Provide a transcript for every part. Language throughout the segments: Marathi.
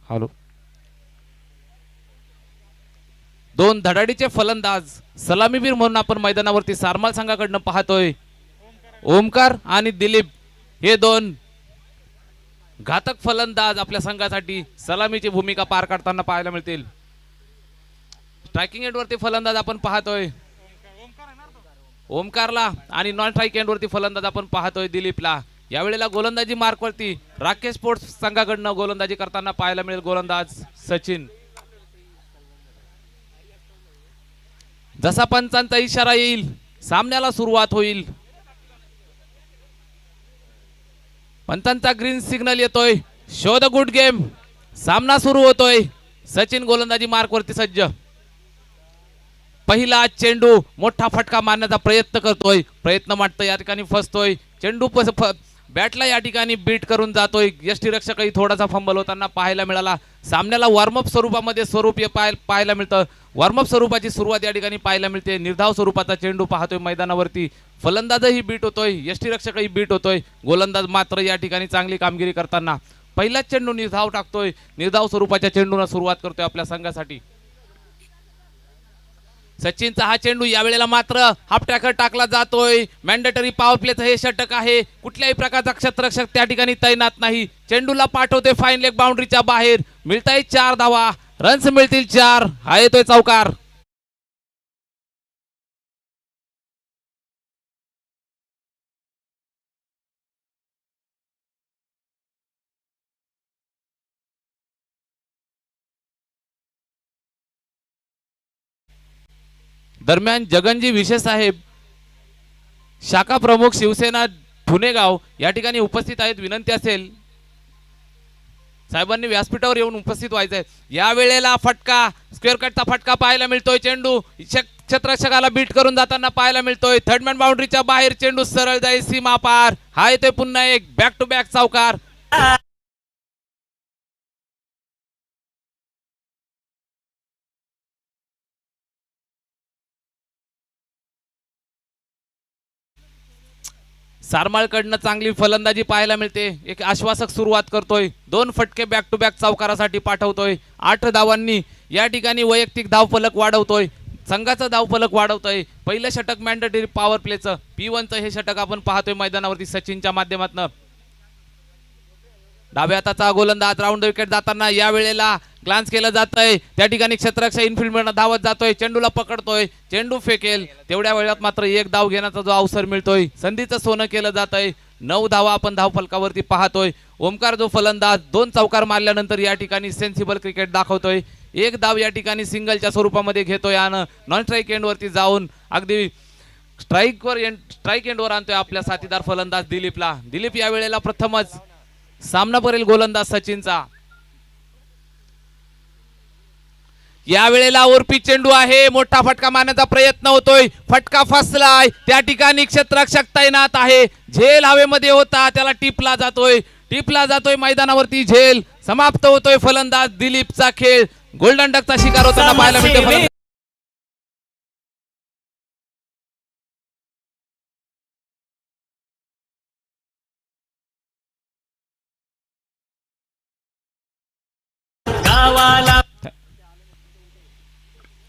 हॅलो. दोन धडाडीचे फलंदाज सलामीवीर म्हणून आपण मैदानावरती सारमाल संघाकडनं पाहतोय. ओमकार आणि दिलीप हे दोन घातक फलंदाज आपल्या संघासाठी सलामीची भूमिका पार करताना पाहायला मिळतील. स्ट्रायकिंग एंडवरती फलंदाज आपण पाहतोय ओमकारला आणि नॉन स्ट्राईक एंडवरती फलंदाज आपण पाहतोय दिलीपला. यावेळेला गोलंदाजी मार्कवरती राकेश स्पोर्ट्स संघाकडनं गोलंदाजी करताना पाहायला मिळेल गोलंदाज सचिन. जसा पंचांचा इशारा येईल सामन्याला सुरुवात होईल. पंचांचा ग्रीन सिग्नल येतोय. Show the good game. सामना सुरू होतोय. सचिन गोलंदाजी मार्कवरती सज्ज. पहिला चेंडू मोठा फटका मारण्याचा प्रयत्न करतोय. प्रयत्न मात्र या ठिकाणी फसतोय. चेंडू बॅटला या ठिकाणी बीट करून जातोय. यष्टीरक्षकही थोडासा फंबल होताना पाहायला मिळाला. सामन्याला वॉर्मअप स्वरूपामध्ये स्वरूप पाहायला मिळतं. वॉर्मअप स्वरूपाची सुरुवात या ठिकाणी पाहायला मिळते. निर्धाव स्वरूपाचा चेंडू पाहतोय मैदानावरती. फलंदाजही बीट होतोय. यष्टीरक्षकही बीट होतोय. गोलंदाज मात्र या ठिकाणी चांगली कामगिरी करताना पहिलाच चेंडू निर्धाव टाकतोय. निर्धाव स्वरूपाच्या चेंडूला सुरुवात करतोय आपल्या संघासाठी. सचिनचा हा चेंडू यावेळेला मात्र हाफ टॅकर टाकला जातोय. मॅन्डेटरी पॉवर प्लेचं हे षटक आहे. कुठल्याही प्रकारचा क्षेत्ररक्षक त्या ठिकाणी तैनात नाही. चेंडूला पाठवते फाईन लेग बाउंड्रीच्या बाहेर. मिळताय 4 धावा. रन्स मिळतील 4. हा येतोय चौकार. दरम्यान जगनजी विशे साहेब शाखा प्रमुख शिवसेना पुणेगाव या ठिकाणी उपस्थित आहेत. विनंती असेल साहेबांनी व्यासपीठावर येऊन उपस्थित व्हायचंय. या वेळेला फटका स्क्वेअर कटचा फटका पाहायला मिळतोय. चेंडू क्षेत्ररक्षकाला बीट करून जाताना पाहायला मिळतोय. थर्डमॅन बाउंड्रीच्या बाहेर चेंडू सरळ जाईल सीमा पार. हा येतोय पुन्हा एक बॅक टू बॅक चौकार. सारमाळकडनं चांगली फलंदाजी पाहायला मिळते. एक आश्वासक सुरुवात करतोय. 2 फटके बॅक टू बॅक चौकारासाठी पाठवतोय. 8 धावांनी या ठिकाणी वैयक्तिक धावफलक वाढवतोय. संघाचा धावफलक वाढवतोय. पहिलं षटक मॅन्डेटरी पॉवर प्लेचं P1चं हे षटक आपण पाहतोय मैदानावरती सचिनच्या माध्यमातून. डाव्या हाताचा गोलंदाज राऊंड विकेट जाताना या वेळेला ग्लान्स केलं जातंय. त्या ठिकाणी क्षेत्ररक्षक इनफिल्डमधून धावत जातोय. चेंडूला पकडतोय. चेंडू फेकेल तेवढ्या वेळात मात्र 1 धाव घेण्याचा जो अवसर मिळतोय. संधीचं सोनं केलं जातंय. 9 धावा आपण धावफलकावरती पाहतोय. ओमकार जो फलंदाज 2 चौकार मारल्यानंतर या ठिकाणी सेन्सिबल क्रिकेट दाखवतोय. 1 धाव या ठिकाणी सिंगलच्या स्वरूपामध्ये घेतोय आणि नॉन स्ट्राईक एंडवरती जाऊन अगदी स्ट्राईक एंडवर आणतोय आपल्या साथीदार फलंदाज दिलीपला. दिलीप या वेळेला प्रथमच सामना करेल गोलंदाज सचिनचा. या वेळेला ओरपी चेंडू आहे. मोठा फटका मारण्याचा प्रयत्न होतोय. फटका फसलाय. त्या ठिकाणी क्षेत्ररक्षक तैनात आहे. झेल हवेमध्ये होता त्याला टिपला जातोय मैदानावरती. झेल समाप्त होतोय. फलंदाज दिलीपचा खेळ गोल्डन डकचा शिकार होताना पाहायला मिळते.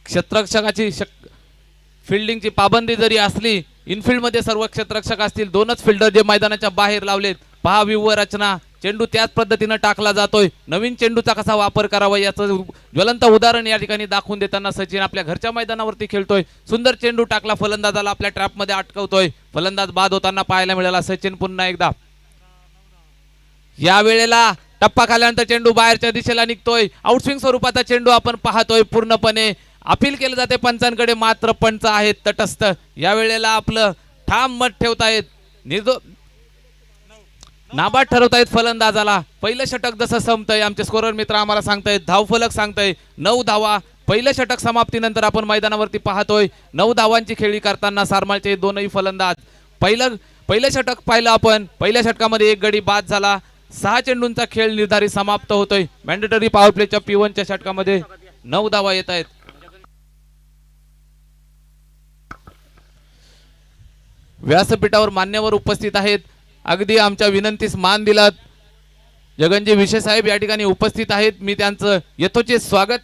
क्षेत्ररक्षकाची फिल्डिंगची पाबंदी जरी असली इनफिल्ड मध्ये सर्व क्षेत्ररक्षक असतील. 2च फिल्डर जे मैदानाच्या बाहेर लावलेत. पहा व्यूह रचना. चेंडू त्याच पद्धतीनं टाकला जातोय. नवीन चेंडूचा कसा वापर करावा याचं ज्वलंत उदाहरण या ठिकाणी दाखवून देताना सचिन आपल्या घरच्या मैदानावरती खेळतोय. सुंदर चेंडू टाकला. फलंदाजाला आपल्या ट्रॅपमध्ये अटकवतोय. फलंदाज बाद होताना पाहायला मिळाला. सचिन पुन्हा एकदा या वेळेला टप्पा खाल्यानंतर चेंडू बाहेरच्या दिशेला निघतोय. आउटस्विंग स्वरूपाचा चेंडू आपण पाहतोय. पूर्णपणे अपील केलं जाते पंचांकडे. मात्र पंच आहेत तटस्थ. या वेळेला आपलं ठाम मत ठेवतायत. नाबाद ठरवतायत फलंदाजाला. पहिलं षटक जसं संपतंय आमचे स्कोरर मित्र आम्हाला सांगतायत. धावफलक सांगताय 9 धावा. पहिलं षटक समाप्तीनंतर आपण मैदानावरती पाहतोय. 9 धावांची खेळी करताना सारमाळचे दोनही फलंदाज. पहिलं षटक पाहिलं आपण. पहिल्या षटकामध्ये 1 गडी बाद झाला. 6 चेंडूंचा खेळ निर्धारित समाप्त होतोय. मॅन्डेटरी पॉवर प्लेच्या P1च्या षटकामध्ये 9 धावा येत आहेत. व्यासपीठावर मान्यवर उपस्थित आहेत. अगदी आमच्या विनंतीस मान दिलात. जगनजी विशे साहेब या ठिकाणी उपस्थित आहेत. मी त्यांचं यथोचित स्वागत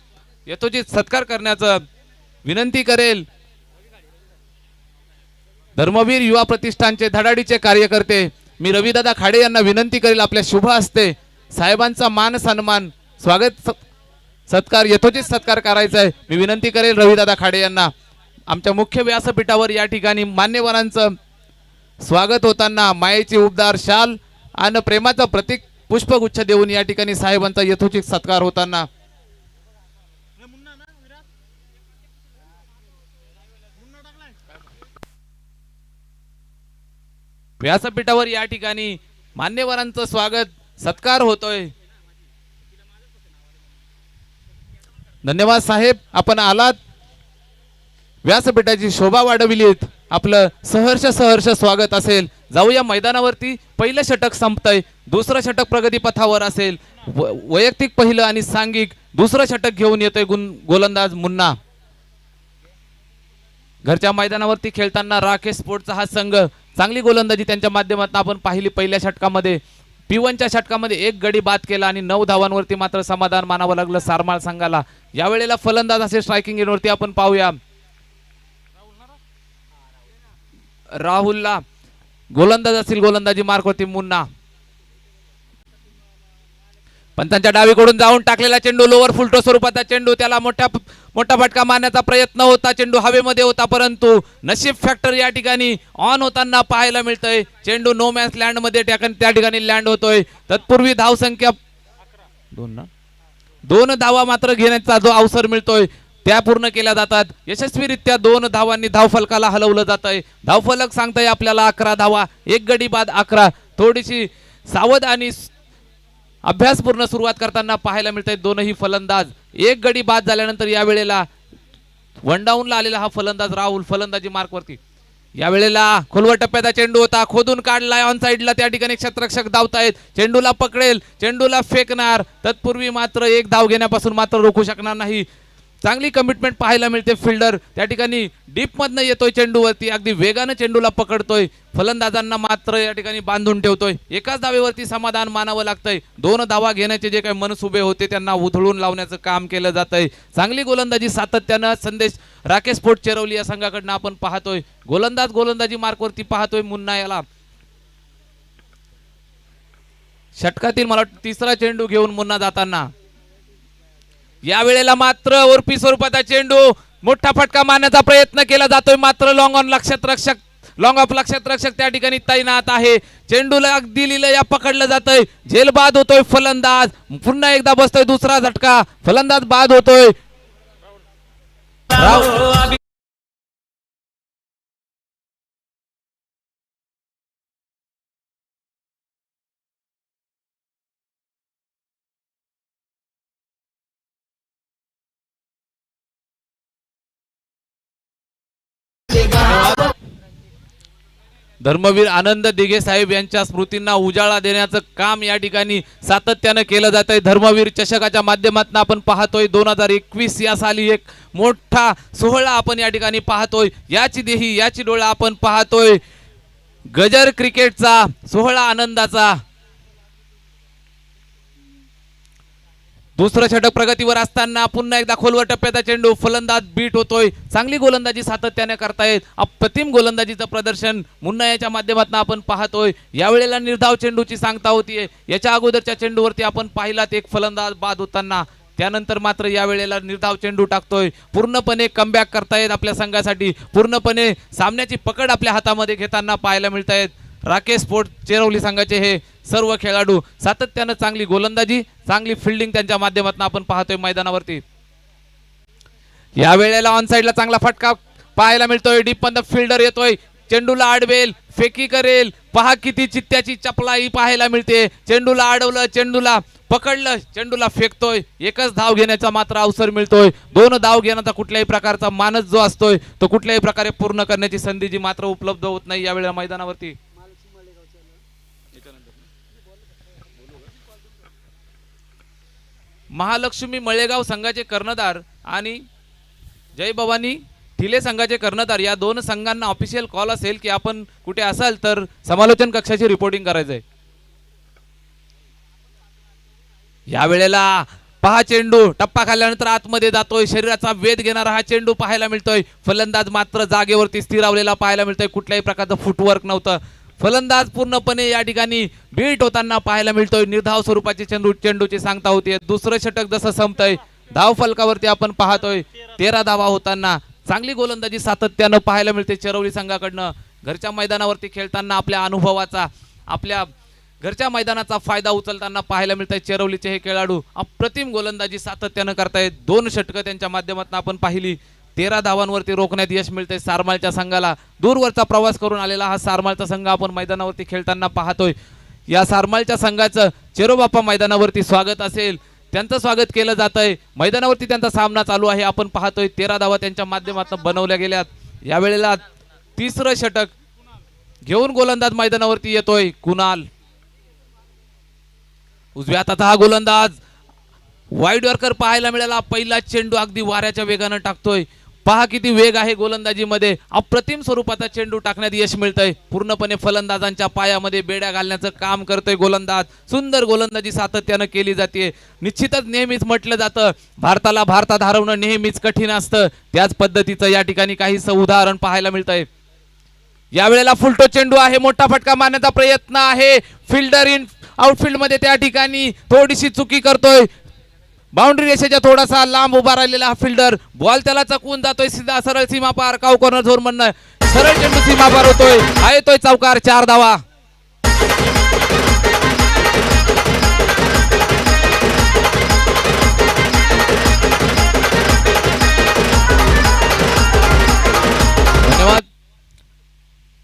यथोचित सत्कार करण्याचं विनंती करेल. धर्मवीर युवा प्रतिष्ठानचे धडाडीचे कार्यकर्ते मी रविदादा खाडे यांना विनंती करेल आपल्या शुभ हस्ते साहेबांचा मान सन्मान स्वागत सत्कार यथोचित सत्कार करायचा आहे. मी विनंती करेल रविदादा खाडे यांना. आमच्या मुख्य व्यासपीठावर या ठिकाणी मान्यवरांचं स्वागत होताना मायेची उबदार शाल आणि प्रेमाचं प्रतीक पुष्पगुच्छ देऊन या ठिकाणी साहेबांचा यथोचित सत्कार होताना व्यासपीठावर या ठिकाणी मान्यवरांचं स्वागत सत्कार होतोय. धन्यवाद साहेब, आपण आलात, व्यासपीठाची शोभा वाढविलीत. आपलं सहर्ष सहर्ष स्वागत असेल. जाऊया मैदानावरती. पहिलं षटक संपतंय, दुसरं षटक प्रगतीपथावर असेल. वैयक्तिक पहिलं आणि सांघिक दुसरं षटक घेऊन येतोय गोलंदाज मुन्ना. घरच्या मैदानावरती खेळताना राकेश स्पोर्टचा हा संघ चांगली गोलंदाजी त्यांच्या माध्यमातून आपण पाहिली. पहिल्या षटकामध्ये P1च्या षटकामध्ये 1 गडी बाद केला आणि 9 धावांवरती मात्र समाधान मानावं लागलं सारमाळ संघाला. यावेळेला फलंदाज असे स्ट्रायकिंग एंडवरती आपण पाहूया. राहुलला गोलंदाज असेल गोलंदाजी मार्कवरती मुन्ना. पंतांच्या डावीकडून जाऊन टाकलेला चेंडू लोवर फुलटो स्वरूपाचा चेंडू, त्याला मोठा फटका मारण्याचा प्रयत्न होता. चेंडू हवेमध्ये होता परंतु नशीब फॅक्टर या ठिकाणी ऑन होताना पाहायला मिळतंय. चेंडू नो मॅच लँड मध्ये त्या ठिकाणी लँड होतोय. तत्पूर्वी धाव संख्या 2 धावा मात्र घेण्याचा जो अवसर मिळतोय त्या पूर्ण केल्या जातात. यशस्वीरित्या 2 धावांनी धावफलकाला हलवलं जात आहे. धावफलक सांगताय आपल्याला 11 धावा, 1 गडी बाद 11. थोडीशी सावध आणि अभ्यासपूर्ण सुरुवात करताना पाहायला मिळतंय दोनही फलंदाज. 1 गडी बाद झाल्यानंतर यावेळेला वनडाऊनला आलेला हा फलंदाज राहुल फलंदाजी मार्कवरती. यावेळेला खोलवर टप्प्याचा चेंडू होता, खोदून काढलाय ऑन साइडला. त्या ठिकाणी क्षेत्ररक्षक धावतायत. चेंडूला पकडेल, चेंडूला फेकणार. तत्पूर्वी मात्र 1 धाव घेण्यापासून मात्र रोखू शकणार नाही. चांगली कमिटमेंट पाहायला मिळते. फिल्डर त्या ठिकाणी डीप मधनं येतोय चेंडूवरती, अगदी वेगानं चेंडूला पकडतोय. फलंदाजांना मात्र या ठिकाणी बांधून ठेवतोय. एकाच धावेवरती समाधान मानावं लागतंय. 2 धावा घेण्याचे जे काही मनसुबे होते त्यांना उधळून लावण्याचं काम केलं जातंय. चांगली गोलंदाजी सातत्यानं संदेश राकेश स्पोर्ट चेरवली या संघाकडनं आपण पाहतोय. गोलंदाजी मार्कवरती पाहतोय मुन्ना. याला षटकातील मला 3रा चेंडू घेऊन मुन्ना जाताना. यावेळेला मात्र ओरपी स्वरूपाचा चेंडू, मोठा फटका मारण्याचा प्रयत्न केला जातोय. मात्र लॉंग ऑन लॉंग ऑफ क्षेत्ररक्षक त्या ठिकाणी तैनात आहे. चेंडूला अगदी लिलया पकडलं जातंय. झेलबाद होतोय फलंदाज. पुन्हा एकदा बसतोय दुसरा झटका. फलंदाज बाद होतोय. धर्मवीर आनंद दिघे साहेब यांच्या स्मृतींना उजाळा देण्याचं काम या ठिकाणी सातत्यानं केलं जात आहे. धर्मवीर चषकाच्या माध्यमातून आपण पाहतोय 2021 या साली एक मोठा सोहळा आपण या ठिकाणी पाहतोय. याची देही याची डोळा आपण पाहतोय. गजर क्रिकेटचा सोहळा आनंदाचा. दुसरं षटक प्रगतीवर असताना पुन्हा एकदा खोलवर टप्प्याचा चेंडू. फलंदाज बीट होतोय. चांगली गोलंदाजी सातत्याने करतायत. अप्रतिम गोलंदाजीचं प्रदर्शन मुन्ना याच्या माध्यमातून आपण पाहतोय. यावेळेला निर्धाव चेंडूची सांगता होतीये. याच्या अगोदरच्या चेंडूवरती आपण पाहिलात एक फलंदाज बाद होताना. त्यानंतर मात्र यावेळेला निर्धाव चेंडू टाकतोय. पूर्णपणे कमबॅक करतायत आपल्या संघासाठी. पूर्णपणे सामन्याची पकड आपल्या हातामध्ये घेताना पाहायला मिळतायत राकेश स्पोर्ट चेरवली संघाचे हे सर्व खेळाडू. सातत्यानं चांगली गोलंदाजी चांगली फिल्डिंग त्यांच्या माध्यमातून आपण पाहतोय मैदानावरती. या वेळेला ऑन साइडला चांगला फटका पाहायला मिळतोय. डीप मध्ये फिल्डर येतोय. चेंडूला अडवेल, फेकी करेल. पहा किती चित्त्याची चपलाई पाहायला मिळते. चेंडूला अडवलं, चेंडूला पकडलं, चेंडूला फेकतोय. 1च धाव घेण्याचा मात्र अवसर मिळतोय. 2 धाव घेण्याचा कुठल्याही प्रकारचा मानस जो असतोय तो कुठल्याही प्रकारे पूर्ण करण्याची संधी जी मात्र उपलब्ध होत नाही यावेळेला मैदानावरती. महालक्ष्मी मळेगाव संघाचे कर्णधार आणि जय भवानी ठिले संघाचे कर्णधार या 2 संघांना ऑफिशियल कॉल असेल की आपण कुठे असाल तर समालोचन कक्षाची रिपोर्टिंग करायचंय. या वेळेला पहा चेंडू टप्पा खाल्ल्यानंतर आतमध्ये जातोय, शरीराचा वेध घेणारा हा चेंडू पाहायला मिळतोय. फलंदाज मात्र जागेवरती स्थिरावलेला पाहायला मिळतोय, कुठल्याही प्रकारचं फुटवर्क नव्हतं. फलंदाज पूर्णपणे या ठिकाणी बीट होताना पाहायला मिळतोय. निर्धाव स्वरूपाची चेंडूची सांगता होतीये. दुसरं षटक जसं संपतंय, धाव फलकावरती आपण पाहतोय 13 धावा होताना. चांगली गोलंदाजी सातत्यानं पाहायला मिळते चेरवली संघाकडनं. घरच्या मैदानावरती खेळताना आपल्या अनुभवाचा, आपल्या घरच्या मैदानाचा फायदा उचलताना पाहायला मिळत आहे. चेरवलीचे हे खेळाडू अप्रतिम गोलंदाजी सातत्यानं करतायत. 2 षटकं त्यांच्या माध्यमातून आपण पाहिली. 13 धावांवरती रोखण्यात यश मिळतंय सारमाळच्या संघाला. दूरवरचा प्रवास करून आलेला हा सारमाळचा संघ आपण मैदानावरती खेळताना पाहतोय. या सारमाळच्या संघाचं चेरोबाप्पा मैदानावरती स्वागत असेल, त्यांचं स्वागत केलं जात आहे. मैदानावरती त्यांचा सामना चालू आहे, आपण पाहतोय. 13 धावा त्यांच्या माध्यमातून बनवल्या गेल्यात. यावेळेला तिसरं षटक घेऊन गोलंदाज मैदानावरती येतोय कुणाल. उजव्या हाताचा हा गोलंदाज वाईड यॉर्कर पाहायला मिळाला. पहिला चेंडू अगदी वाऱ्याच्या वेगानं टाकतोय. पहा किती वेग आहे गोलंदाजीमध्ये. अप्रतिम स्वरूपाचा चेंडू टाकण्यात यश मिळतंय. पूर्णपणे फलंदाजांच्या पायामध्ये बेड्या घालण्याचं काम करतोय गोलंदाज. सुंदर गोलंदाजी सातत्यानं केली जाते. निश्चितच नेहमीच म्हटलं जातं भारताला भारतात हरवणं नेहमीच कठीण असतं, त्याच पद्धतीचं या ठिकाणी काहीसं उदाहरण पाहायला मिळतंय. यावेळेला फुलटो चेंडू आहे, मोठा फटका मारण्याचा प्रयत्न आहे. फिल्डर इन आउटफील्ड मध्ये त्या ठिकाणी थोडीशी चुकी करतोय. बाउंड्री रेषेच्या थोडासा लांब उभा राहिलेला हा फिल्डर, बॉल त्याला चकवून जातोय. सीधा सरळ सीमा पार, काव कॉर्नर झोन म्हणणं, सरळ चेंडू सीमा पार होतोय. येतोय चौकार, 4 धावा. धन्यवाद.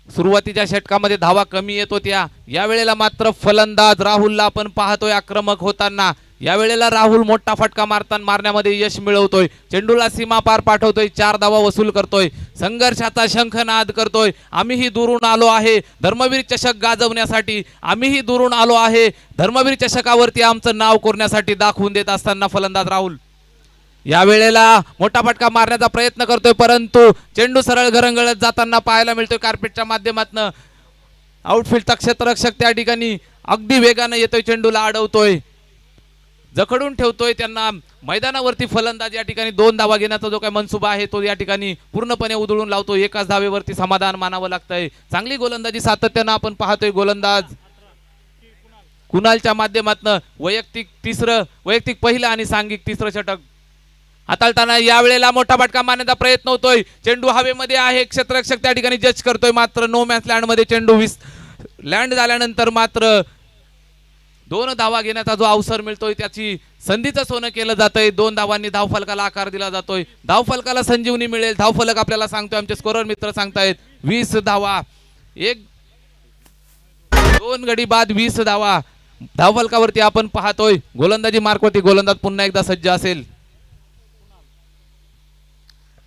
सुरुवातीच्या षटकामध्ये धावा कमी येत होत्या. यावेळेला मात्र फलंदाज राहुलला आपण पाहतोय आक्रमक होताना. यावेळेला राहुल मोठा फटका मारण्यामध्ये यश मिळवतोय. चेंडूला सीमा पार पाठवतोय, 4 धावा वसूल करतोय. संघर्षाचा शंखनाद करतोय. आम्हीही दुरून आलो आहे धर्मवीर चषक गाजवण्यासाठी, आम्हीही दुरून आलो आहे धर्मवीर चषकावरती आमचं नाव कोरण्यासाठी दाखवून देत असताना फलंदाज राहुल यावेळेला मोठा फटका मारण्याचा प्रयत्न करतोय, परंतु चेंडू सरळ घरंगळत जाताना पाहायला मिळतोय कार्पेटच्या माध्यमातून. आउटफील्डचा क्षेत्ररक्षक त्या ठिकाणी अगदी वेगानं येतोय, चेंडूला अडवतोय, जखडून ठेवतोय त्यांना. मैदानावरती फलंदाज या ठिकाणी 2 धावा घेण्याचा जो काही मनसुबा आहे तो या ठिकाणी पूर्णपणे उधळून लावतो. एकाच धावेवरती समाधान मानावं लागतंय. चांगली गोलंदाजी सातत्यानं आपण पाहतोय. गोलंदाज कुणालच्या माध्यमातून वैयक्तिक पहिलं आणि सांघिक तिसरं षटक हाताळताना यावेळेला मोठा फटका मारण्याचा प्रयत्न होतोय. चेंडू हवेमध्ये आहे, क्षेत्ररक्षक त्या ठिकाणी जज करतोय, मात्र नो मॅच लँड मध्ये चेंडू लँड झाल्यानंतर मात्र 2 धावा घेण्याचा जो अवसर मिळतोय त्याची संधीचं सोनं केलं जातंय. 2 धावांनी धावफलकाला आकार दिला जातोय. धावफलकाला संजीवनी मिळेल. धावफलक आपल्याला सांगतोय, आमचे स्कोरर मित्र सांगतायत 20 धावा, 2 गडी बाद 20 धावा धावफलकावरती आपण पाहतोय. गोलंदाजी मार्कवरती गोलंदाज पुन्हा एकदा सज्ज असेल.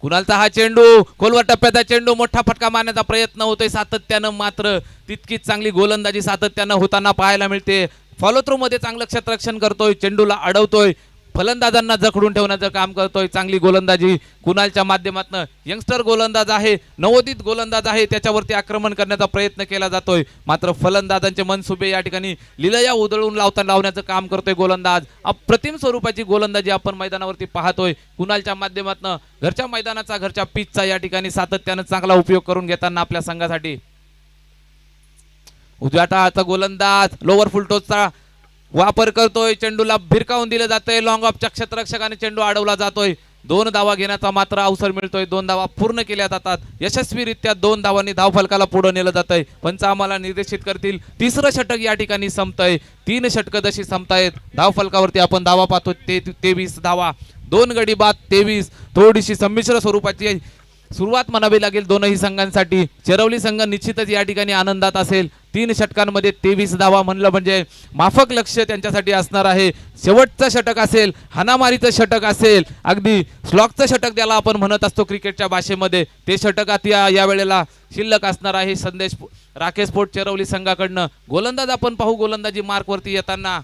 कुणालचा हा चेंडू खोलवर टप्प्याचा चेंडू, मोठा फटका मारण्याचा प्रयत्न होतोय सातत्यानं, मात्र तितकीच चांगली गोलंदाजी सातत्यानं होताना पाहायला मिळते. फॉलो थ्रू मध्ये चांगलं क्षेत्ररक्षण करतोय, चेंडूला अडवतोय, फलंदाजांना जखडून ठेवण्याचं काम करतोय. चांगली गोलंदाजी कुणालच्या माध्यमातून. यंगस्टर गोलंदाज आहे, नवोदित गोलंदाज आहे, त्याच्यावरती आक्रमण करण्याचा प्रयत्न केला जातोय, मात्र फलंदाजांचे मनसुबे या ठिकाणी लिलया उधळून लावण्याचं काम करतोय गोलंदाज. अप्रतिम स्वरूपाची गोलंदाजी आपण मैदानावरती पाहतोय. कुणालच्या माध्यमातून घरच्या मैदानाचा, घरच्या पिचचा या ठिकाणी सातत्यानं चांगला उपयोग करून घेताना आपल्या संघासाठी. उजव्या हाताचा गोलंदाज लोअर फुलटोसचा वापर करतोय, चेंडूला भिरकावून दिलं जातंय. लॉंग ऑफच्या क्षेत्ररक्षकाने चेंडू अडवला जातोय. 2 धावा घेण्याचा मात्र अवसर मिळतोय. 2 धावा पूर्ण केल्या जातात. यशस्वीरित्या 2 धावांनी धावफलकाला पुढे नेलं जातंय. पंच आम्हाला निर्देशित करतील तिसरं षटक या ठिकाणी संपतंय. 3 षटकं जशी संपतायत धावफलकावरती आपण धावा पाहतो 23 धावा, 2 गडी बाद 23. थोडीशी संमिश्र स्वरूपाची सुरुवात म्हणावी लागेल दोनही संघांसाठी. चेरवली संघ निश्चितच या ठिकाणी आनंदात असेल. 3 षटकांमध्ये 23 धावा म्हणलं म्हणजे माफक लक्ष त्यांच्यासाठी असणार आहे. शेवटचं षटक असेल, हाणामारीचं षटक असेल, अगदी स्लॉगचं षटक ज्याला आपण म्हणत असतो क्रिकेटच्या भाषेमध्ये, ते षटकात या वेळेला शिल्लक असणार आहे. संदेश राकेश स्पोर्ट चेरवली संघाकडनं. गोलंदाज आपण पाहू गोलंदाजी मार्कवरती येताना.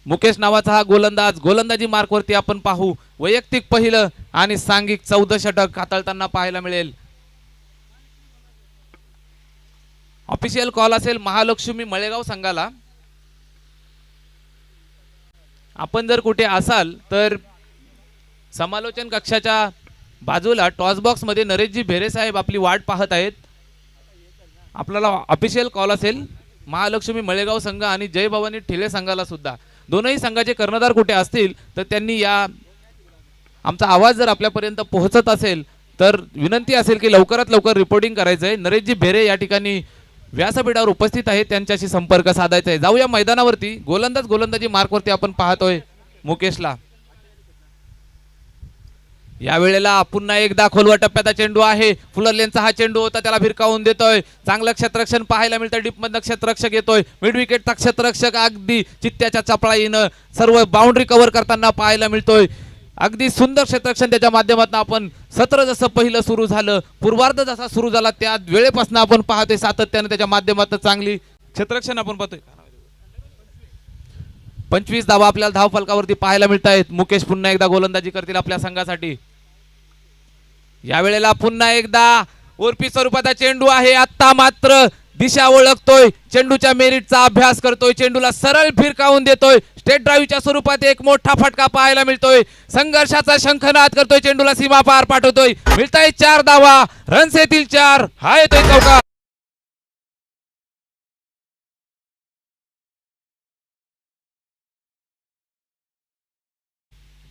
मुकेश नावाचा हा गोलंदाज गोलंदाजी मार्कवरती आपण पाहू. वैयक्तिक पहिलं आणि सांघिक 14 षटक हाताळताना पाहायला मिळेल. ऑफिशियल कॉल असेल महालक्ष्मी मळेगाव संघाला. आपण जर कुठे असाल तर समालोचन कक्षाच्या बाजूला टॉस बॉक्स मध्ये नरेशजी भेरे साहेब आपली वाट पाहत आहेत. आपल्याला ऑफिशियल कॉल असेल महालक्ष्मी मळेगाव संघ आणि जय भवानी ठेले संघाला सुद्धा. दोनही संघाचे कर्णधार कुठे असतील तर त्यांनी या आमचा आवाज जर आपल्यापर्यंत पोहोचत असेल तर विनंती असेल की लवकरात लवकर रिपोर्टिंग करायचं आहे. नरेशजी भेरे या ठिकाणी व्यासपीठावर उपस्थित आहेत, त्यांच्याशी संपर्क साधायचा आहे. जाऊया मैदानावरती. गोलंदाजी मार्कवरती आपण पाहतोय मुकेशला. या वेळेला पुन्हा एकदा खोलवा टप्प्याचा चेंडू आहे. फुलरलेनचा हा चेंडू होता, त्याला भिरकावून देतोय. चांगलं क्षेत्ररक्षण पाहायला मिळतं. डीपमधनं क्षेत्ररक्षक येतोय. मिड विकेटचा क्षेत्ररक्षक अगदी चित्त्याच्या चपळाईनं सर्व बाउंड्री कव्हर करताना पाहायला मिळतोय. अगदी सुंदर क्षेत्ररक्षण त्याच्या माध्यमातून आपण सत्र जसं पहिलं सुरू झालं, पूर्वार्ध जसा सुरू झाला त्या वेळेपासून आपण पाहतोय सातत्यानं त्याच्या माध्यमातून चांगली क्षेत्ररक्षण आपण पाहतोय. 25 धावा आपल्याला धाव फलकावरती पाहायला मिळत आहेत. मुकेश पुन्हा एकदा गोलंदाजी करतील आपल्या संघासाठी. या वेळेला पुन्हा एकदा उर्फी स्वरूपाचा चेंडू आहे. आता मात्र दिशा ओळखतोय, चेंडूच्या मेरिटचा अभ्यास करतोय, चेंडूला सरळ फिरकावून देतोय. स्टेट ड्राईव्हच्या स्वरूपात एक मोठा फटका पाहायला मिळतोय. संघर्षाचा शंखनाद करतोय, चेंडूला सीमा पार पाठवतोय. मिळताय 4 धावा, रन्स येतील 4. हा येतोय चौका.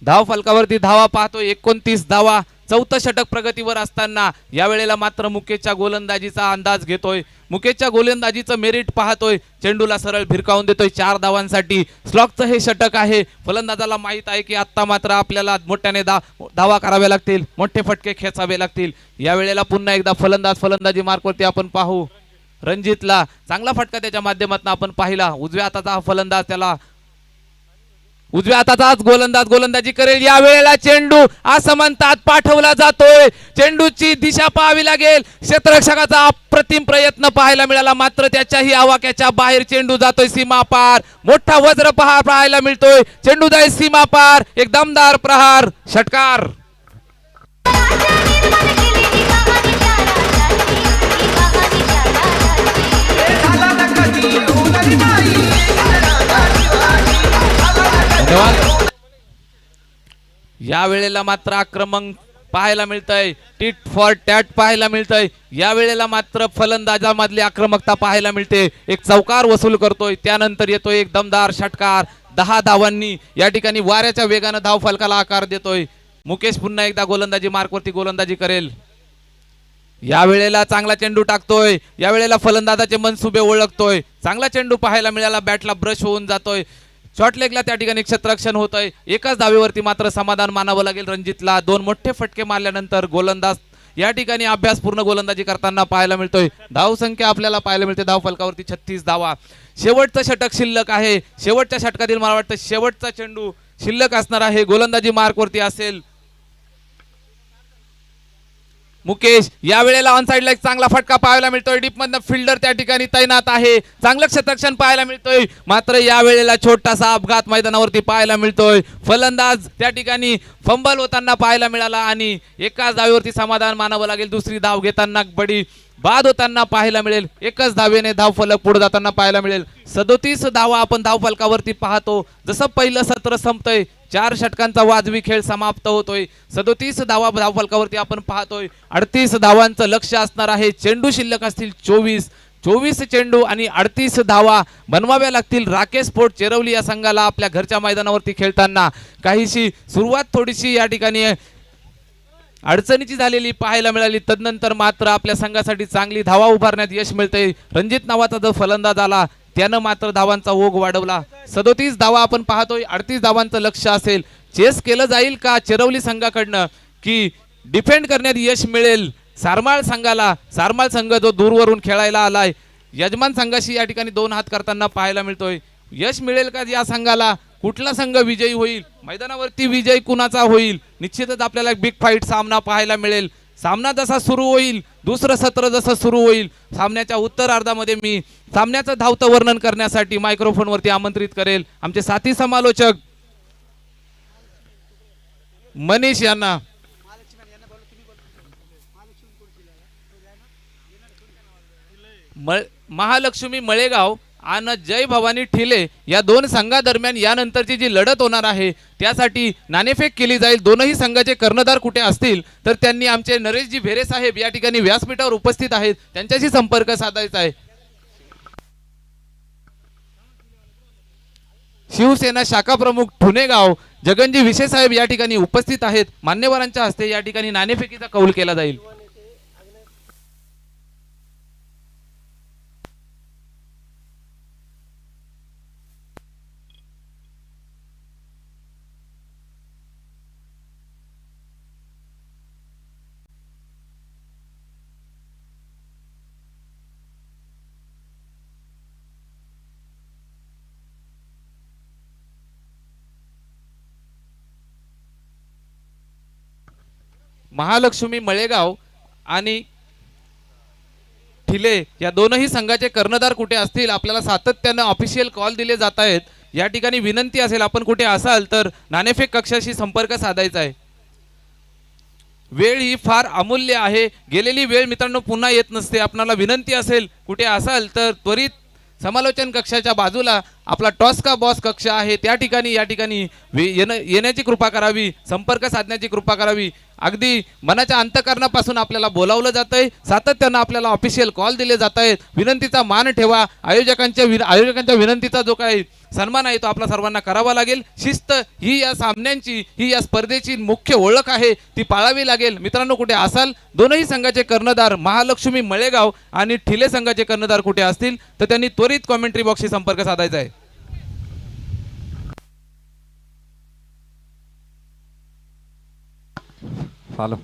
धाव फलकावरती धावा पाहतोय 29 धावा. 4थं षटक प्रगतीवर असताना या वेळेला मात्र मुकेशच्या गोलंदाजीचा अंदाज घेतोय. मुकेशच्या गोलंदाजीचं मेरिट पाहतोय. चेंडूला सरळ भिरकावून देतोय 4 धावांसाठी. स्लॉगचं हे षटक आहे. फलंदाजाला माहित आहे की आता मात्र आपल्याला मोठ्याने धावा कराव्या लागतील, मोठे फटके खेचावे लागतील. या वेळेला पुन्हा एकदा फलंदाजी मार्कवरती आपण पाहू. रणजितला चांगला फटका त्याच्या माध्यमातून आपण पाहिला. उजव्या हाताचा हा फलंदाज, त्याला उजव्या हाताचाच गोलंदाजी करेल. या वेळेला चेंडू असमंतात पाठवला जातोय. चेंडूची दिशा पाहावी लागेल. क्षेत्ररक्षकाचा अप्रतिम प्रयत्न पाहायला मिळाला, मात्र त्याच्याही आवाक्याच्या बाहेर चेंडू जातोय सीमा पार. मोठा वज्र प्रहार पाहायला मिळतोय. चेंडू जाईल सीमा पार. एक दमदार प्रहार, षटकार. या वेळेला मात्र आक्रमक पाहायला मिळतंय. टिट फॉर टॅट पाहायला मिळतंय. या वेळेला मात्र फलंदाजामधली आक्रमकता पाहायला मिळते. एक चौकार वसूल करतोय, त्यानंतर येतोय एक दमदार षटकार. 10 धावांनी या ठिकाणी वाऱ्याच्या वेगानं धाव फलकाला आकार देतोय. मुकेश पुन्हा एकदा गोलंदाजी मार्कवरती गोलंदाजी करेल. या वेळेला चांगला चेंडू टाकतोय. या वेळेला फलंदाजाचे मनसुबे ओळखतोय. चांगला चेंडू पाहायला मिळाला. बॅटला ब्रश होऊन जातोय. शॉर्ट लेगला त्या ठिकाणी क्षेत्ररक्षण होतंय. एकाच धावेवरती मात्र समाधान मानावं लागेल रणजितला. 2 मोठे फटके मारल्यानंतर गोलंदाज या ठिकाणी अभ्यासपूर्ण गोलंदाजी करताना पाहायला मिळतोय. धाव संख्या आपल्याला पाहायला मिळते धाव फलकावरती 36 धावा. शेवटचं षटक शिल्लक आहे. शेवटच्या षटकातील मला वाटतं शेवटचा चेंडू शिल्लक असणार आहे. गोलंदाजी मार्कवरती असेल मुकेश. या वेळेला ऑन साइडला एक चांगला फटका पाहायला मिळतोय. डीपमधनं फिल्डर त्या ठिकाणी तैनात आहे. चांगलं क्षेत्ररक्षण पाहायला मिळतोय, मात्र या वेळेला छोटासा अपघात मैदानावरती पाहायला मिळतोय. फलंदाज त्या ठिकाणी फंबल होताना पाहायला मिळाला आणि एकाच धावेवरती समाधान मानावं लागेल. दुसरी धाव घेताना बडी बाद होताना पाहायला मिळेल. एकच धावेने धाव फलक पुढे जाताना पाहायला मिळेल. 37 धावा आपण धाव फलकावरती पाहतो. जसं पहिलं सत्र संपतंय, 4 षटकांचा वाजवी खेळ समाप्त होतोय. 37 धावा धाव फलकावरती आपण पाहतोय. 38 धावांचं लक्ष असणार आहे. चेंडू शिल्लक असतील 24 चेंडू आणि 38 धावा बनवाव्या लागतील. राकेश स्पोर्ट चेरवली या संघाला आपल्या घरच्या मैदानावरती खेळताना काहीशी सुरुवात थोडीशी या ठिकाणी अडचणीची झालेली पाहायला मिळाली. तदनंतर मात्र आपल्या संघासाठी चांगली धावा उभारण्यात यश मिळते. रणजित नावाचा जो फलंदाज आला त्यानं मात्र धावांचा ओघ वाढवला. 37 धावा आपण पाहतोय. 38 धावांचं लक्ष असेल. चेस केलं जाईल का चेरवली संघाकडनं, की डिफेंड करण्यात यश मिळेल सारमाळ संघाला? सारमाळ संघ जो दूरवरून खेळायला आलाय यजमान संघाशी या ठिकाणी 2 हात करताना पाहायला मिळतोय. यश मिळेल का या संघाला? कुठला संघ विजयी होईल? मैदानावरती विजय कुणाचा होईल? निश्चितच आपल्याला एक बिग फाईट सामना पाहायला मिळेल. सामना जसा सुरू होईल, दुसरं सत्र जसं सुरू होईल, सामन्याच्या उत्तरार्धामध्ये मी सामन्याचं धावतं वर्णन करण्यासाठी मायक्रोफोनवरती आमंत्रित करेल आमचे साथी समालोचक मनीष यांना. महालक्ष्मी मळेगाव आणि जय भवानी ठिले या दोन संघादरम्यान यानंतरची जी लढत होणार आहे त्यासाठी नाणेफेक केली जाईल. दोनही संघाचे कर्णधार कुठे असतील तर त्यांनी आमचे नरेशजी भेरे साहेब या ठिकाणी व्यासपीठावर उपस्थित आहेत, त्यांच्याशी संपर्क साधायचा आहे. शिवसेना शाखा प्रमुख ठुनेगाव जगनजी विशे साहेब या ठिकाणी उपस्थित आहेत. मान्यवरांच्या हस्ते या ठिकाणी नाणेफेकीचा कौल केला जाईल. महालक्ष्मी मळेगाव आणि ठिले या दोनही संघाचे कर्णधार कुठे असतील आपल्याला सातत्याने ऑफिशियल कॉल दिले जात आहेत. या ठिकाणी विनंती असेल आपण कुठे असाल तर नाणेफेक कक्षाशी संपर्क साधायचा आहे. वेळ ही फार अमूल्य आहे. गेलेली वेळ मित्रांनो पुन्हा येत नसते. आपणाला विनंती असेल कुठे असाल तर त्वरित समालोचन कक्षाच्या बाजूला आपला टॉस का बॉस कक्ष आहे त्या ठिकाणी या ठिकाणी येण्याची कृपा करावी, संपर्क साधण्याची कृपा करावी. अगदी मनाच्या अंतःकरणापासून आपल्याला बोलावलं जातंय. सातत्यानं आपल्याला ऑफिशियल कॉल दिले जात आहेत. विनंतीचा मान ठेवा. आयोजकांच्या विनंतीचा जो काही सन्मान आहे तो आपल्या सर्वांना करावा लागेल. शिस्त ही या सामन्यांची, ही या स्पर्धेची मुख्य ओळख आहे, ती पाळावी लागेल. मित्रांनो कुठे असाल, दोनही संघाचे कर्णधार महालक्ष्मी मळेगाव आणि ठिले संघाचे कर्णधार कुठे असतील तर त्यांनी त्वरित कॉमेंट्री बॉक्सशी संपर्क साधायचा आहे. फॉलो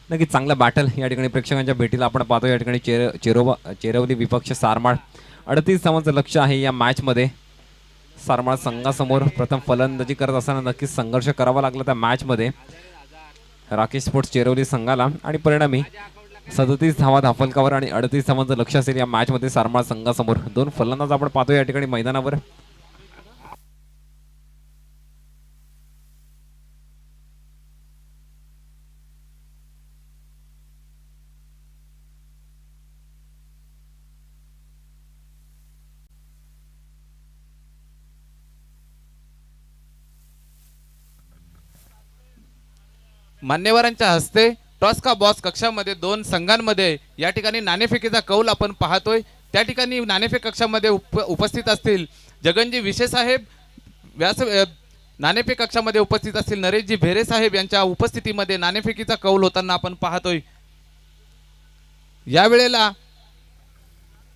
नक्की चांगला बॅटल या ठिकाणी प्रेक्षकांच्या भेटीला आपण पाहतो. या ठिकाणी चेरवली विपक्ष सारमाळ 38 धावांचं लक्ष आहे या मॅचमध्ये. सारमाळ संघासमोर प्रथम फलंदाजी करत असताना नक्कीच संघर्ष करावा लागला त्या मॅचमध्ये राकेश स्पोर्ट्स चेरवली संघाला आणि परिणामी 37 धावा धाफलकावर आणि 38 धावांचं लक्ष असेल या मॅचमध्ये सारमाळ संघासमोर. दोन फलंदाज आपण पाहतो या ठिकाणी मैदानावर. मान्यवरांच्या हस्ते टॉस का बॉस कक्षामध्ये दोन संघांमध्ये या ठिकाणी नाणेफेकीचा कौल आपण पाहतोय. त्या ठिकाणी नाणेफेक कक्षामध्ये उपस्थित असतील जगनजी विशे साहेब, नाणेफेक कक्षामध्ये उपस्थित असतील नरेशजी भेरे साहेब यांच्या उपस्थितीमध्ये नाणेफेकीचा कौल होताना आपण पाहतोय. यावेळेला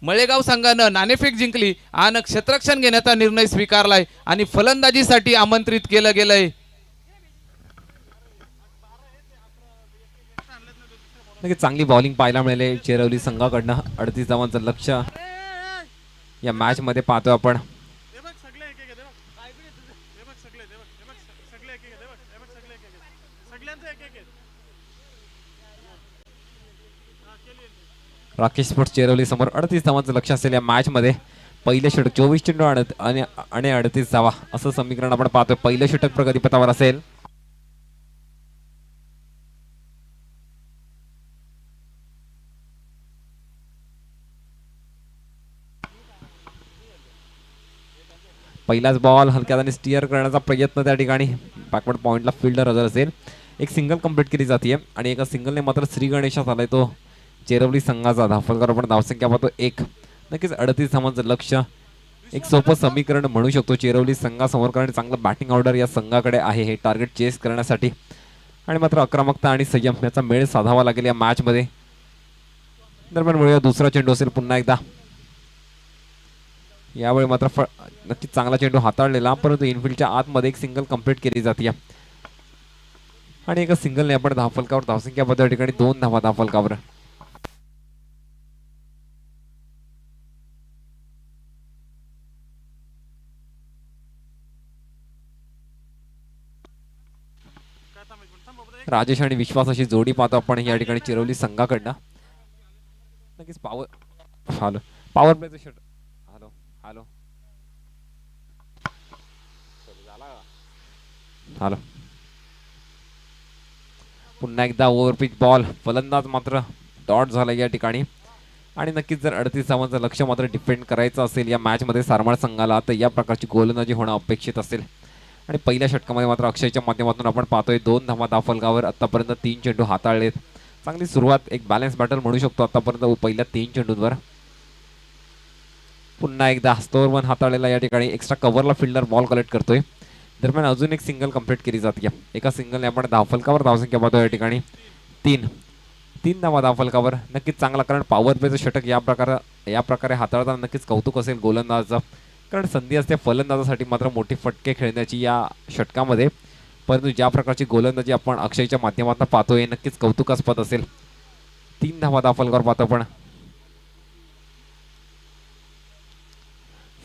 मळेगाव संघानं नाणेफेक जिंकली आणि क्षेत्ररक्षण घेण्याचा निर्णय स्वीकारलाय आणि फलंदाजीसाठी आमंत्रित केलं गेलंय. नक्की चांगली बॉलिंग पाहायला मिळाली चेरवली संघाकडनं. 38 धावांचं लक्ष या मॅच मध्ये पाहतोय आपण. राकेश स्पोर्ट्स चेरवली समोर 38 धावांचं लक्ष असेल या मॅच मध्ये. पहिलं षटक 24 चेंडू आणि 38 धावा असं समीकरण आपण पाहतोय. पहिलं षटक प्रगतीपथावर असेल. पहिलाच बॉल हलक्या हाताने स्टिअर करण्याचा प्रयत्न त्या ठिकाणी बॅकवर्ड पॉइंटला फिल्डर हजर असेल. एक सिंगल कंप्लीट केली जाते आणि एका सिंगलने मात्र श्री गणेशा झालाय तो चेरवली संघाचा. धाफलकर आपण धावसंख्या पाहतो 1. नक्कीच 38 धावांचं लक्ष एक सोपं समीकरण म्हणू शकतो चेरवली संघासमोर, कारण चांगलं बॅटिंग ऑर्डर या संघाकडे आहे हे टार्गेट चेस करण्यासाठी. आणि मात्र आक्रमकता आणि संयम याचा मेळ साधावा लागेल या मॅचमध्ये. दरम्यान वळूया दुसरा चेंडू असेल पुन्हा एकदा. यावेळी मात्र नक्कीच चांगला चेंडू हाताळलेला, परंतु इनफिल्डच्या आतमध्ये एक सिंगल कंप्लीट केली जाते आणि एका सिंगलने आपण धावफलकावर धावसंख्या बद्दल ठिकाणी 2 धावा धावफलकावर. राजेश आणि विश्वास अशी जोडी पाहतो आपण या ठिकाणी चिरवली संघाकडनं. नक्कीच पॉवर प्लेचं शॉट. हॅलो पुन्हा एकदा ओव्हरपिच बॉल. फलंदाज मात्र डॉट झाला या ठिकाणी आणि नक्कीच जर 38 धावांचं लक्ष मात्र डिफेंड करायचं असेल या मॅचमध्ये सारमाळ संघाला, तर या प्रकारची गोलंदाजी होणं अपेक्षित असेल. आणि पहिल्या षटकामध्ये मात्र अक्षयच्या माध्यमातून आपण पाहतोय 2 धावा धावफलकावर, आतापर्यंत 3 चेंडू हाताळलेत. चांगली सुरुवात, एक बॅलन्स बॅटल म्हणू शकतो आतापर्यंत पहिल्या 3 चेंडूंवर. पुन्हा एकदा स्टोअर वन हाताळलेला या ठिकाणी एक्स्ट्रा कव्हरला फिल्डर बॉल कलेक्ट करतोय. दरम्यान अजून एक सिंगल कंप्लीट केली जाते. एका सिंगलने आपण धावफलकावर धावसंख्या पाहतो या ठिकाणी 3 धावा धावफलकावर. नक्कीच चांगला, कारण पॉवर प्लेचं षटक या प्रकारे हाताळताना नक्कीच कौतुक असेल गोलंदाजाचं, कारण संधी असते फलंदाजासाठी मात्र मोठी फटके खेळण्याची या षटकामध्ये. परंतु ज्या प्रकारची गोलंदाजी आपण अक्षयच्या माध्यमातून पाहतोय नक्कीच कौतुकास्पद असेल. 3 धावा धावफलकावर पाहतो आपण.